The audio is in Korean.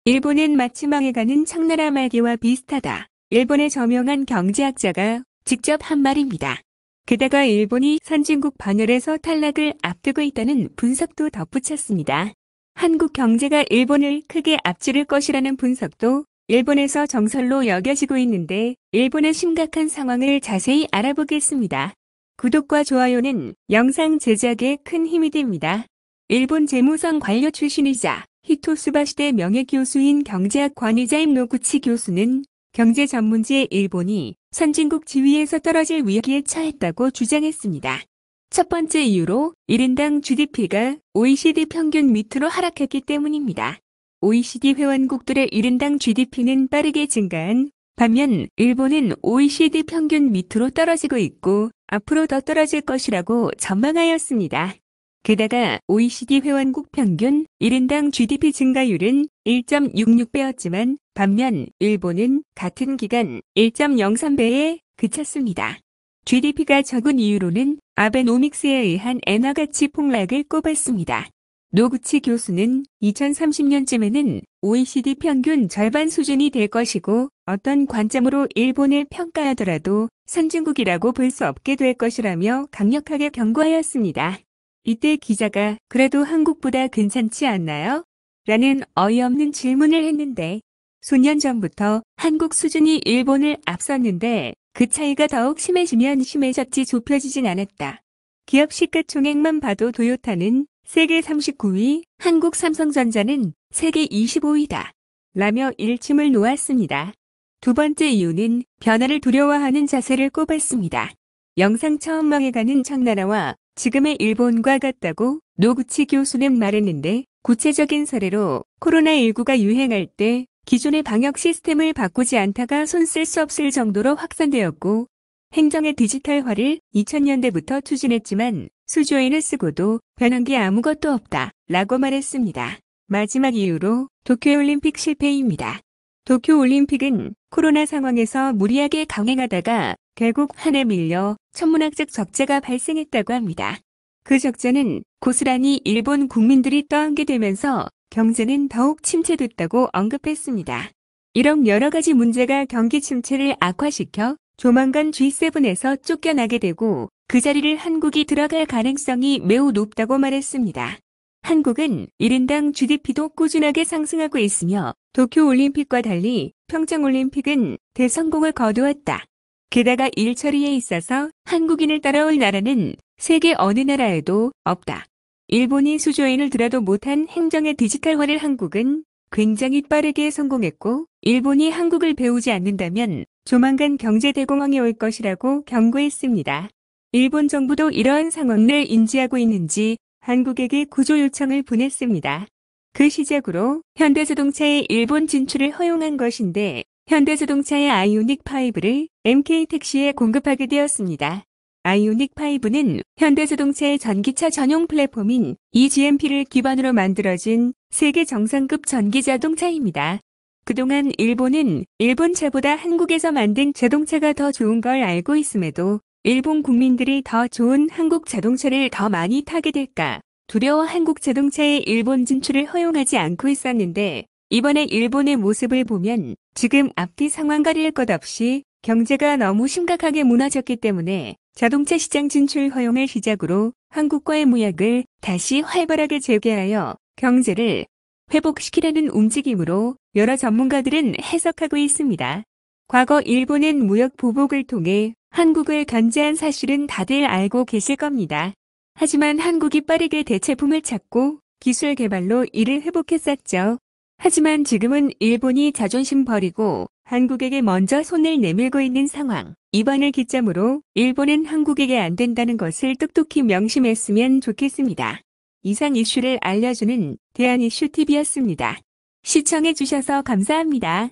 일본은 마치 망해가는 청나라 말기와 비슷하다. 일본의 저명한 경제학자가 직접 한 말입니다. 게다가 일본이 선진국 반열에서 탈락을 앞두고 있다는 분석도 덧붙였습니다. 한국 경제가 일본을 크게 앞지를 것이라는 분석도 일본에서 정설로 여겨지고 있는데 일본의 심각한 상황을 자세히 알아보겠습니다. 구독과 좋아요는 영상 제작에 큰 힘이 됩니다. 일본 재무성 관료 출신이자 히토스바시대 명예교수인 경제학 권위자인 노구치 교수는 경제 전문지의 일본이 선진국 지위에서 떨어질 위기에 처했다고 주장했습니다. 첫 번째 이유로 1인당 GDP가 OECD 평균 밑으로 하락했기 때문입니다. OECD 회원국들의 1인당 GDP는 빠르게 증가한 반면 일본은 OECD 평균 밑으로 떨어지고 있고 앞으로 더 떨어질 것이라고 전망하였습니다. 게다가 OECD 회원국 평균 1인당 GDP 증가율은 1.66배였지만 반면 일본은 같은 기간 1.03배에 그쳤습니다. GDP가 적은 이유로는 아베노믹스에 의한 엔화 가치 폭락을 꼽았습니다. 노구치 교수는 2030년쯤에는 OECD 평균 절반 수준이 될 것이고 어떤 관점으로 일본을 평가하더라도 선진국이라고 볼 수 없게 될 것이라며 강력하게 경고하였습니다. 이때 기자가 그래도 한국보다 괜찮지 않나요? 라는 어이없는 질문을 했는데 수년 전부터 한국 수준이 일본을 앞섰는데 그 차이가 더욱 심해지면 심해졌지 좁혀지진 않았다. 기업 시가총액만 봐도 토요타는 세계 39위, 한국 삼성전자는 세계 25위다. 라며 일침을 놓았습니다. 두 번째 이유는 변화를 두려워하는 자세를 꼽았습니다. 영상 처음 망해가는 청나라와 지금의 일본과 같다고 노구치 교수는 말했는데 구체적인 사례로 코로나19가 유행할 때 기존의 방역 시스템을 바꾸지 않다가 손 쓸 수 없을 정도로 확산되었고 행정의 디지털화를 2000년대부터 추진했지만 수조인을 쓰고도 변한 게 아무것도 없다 라고 말했습니다. 마지막 이유로 도쿄올림픽 실패입니다. 도쿄올림픽은 코로나 상황에서 무리하게 강행하다가 결국 한 해 밀려 천문학적 적자가 발생했다고 합니다. 그 적자는 고스란히 일본 국민들이 떠안게 되면서 경제는 더욱 침체됐다고 언급했습니다. 이런 여러 가지 문제가 경기 침체를 악화시켜 조만간 G7에서 쫓겨나게 되고 그 자리를 한국이 들어갈 가능성이 매우 높다고 말했습니다. 한국은 1인당 GDP도 꾸준하게 상승하고 있으며 도쿄올림픽과 달리 평창올림픽은 대성공을 거두었다. 게다가 일 처리에 있어서 한국인을 따라올 나라는 세계 어느 나라에도 없다. 일본이 수조인을 들어도 못한 행정의 디지털화를 한국은 굉장히 빠르게 성공했고 일본이 한국을 배우지 않는다면 조만간 경제 대공황이 올 것이라고 경고했습니다. 일본 정부도 이러한 상황을 인지하고 있는지 한국에게 구조 요청을 보냈습니다. 그 시작으로 현대자동차의 일본 진출을 허용한 것인데 현대자동차의 아이오닉5를 MK택시에 공급하게 되었습니다. 아이오닉5는 현대자동차의 전기차 전용 플랫폼인 eGMP를 기반으로 만들어진 세계 정상급 전기자동차입니다. 그동안 일본은 일본차보다 한국에서 만든 자동차가 더 좋은 걸 알고 있음에도 일본 국민들이 더 좋은 한국 자동차를 더 많이 타게 될까 두려워 한국 자동차의 일본 진출을 허용하지 않고 있었는데 이번에 일본의 모습을 보면 지금 앞뒤 상황 가릴 것 없이 경제가 너무 심각하게 무너졌기 때문에 자동차 시장 진출 허용을 시작으로 한국과의 무역을 다시 활발하게 재개하여 경제를 회복시키려는 움직임으로 여러 전문가들은 해석하고 있습니다. 과거 일본은 무역 보복을 통해 한국을 견제한 사실은 다들 알고 계실 겁니다. 하지만 한국이 빠르게 대체품을 찾고 기술 개발로 이를 회복했었죠. 하지만 지금은 일본이 자존심 버리고 한국에게 먼저 손을 내밀고 있는 상황. 이번을 기점으로 일본은 한국에게 안 된다는 것을 똑똑히 명심했으면 좋겠습니다. 이상 이슈를 알려주는 대한이슈TV였습니다. 시청해주셔서 감사합니다.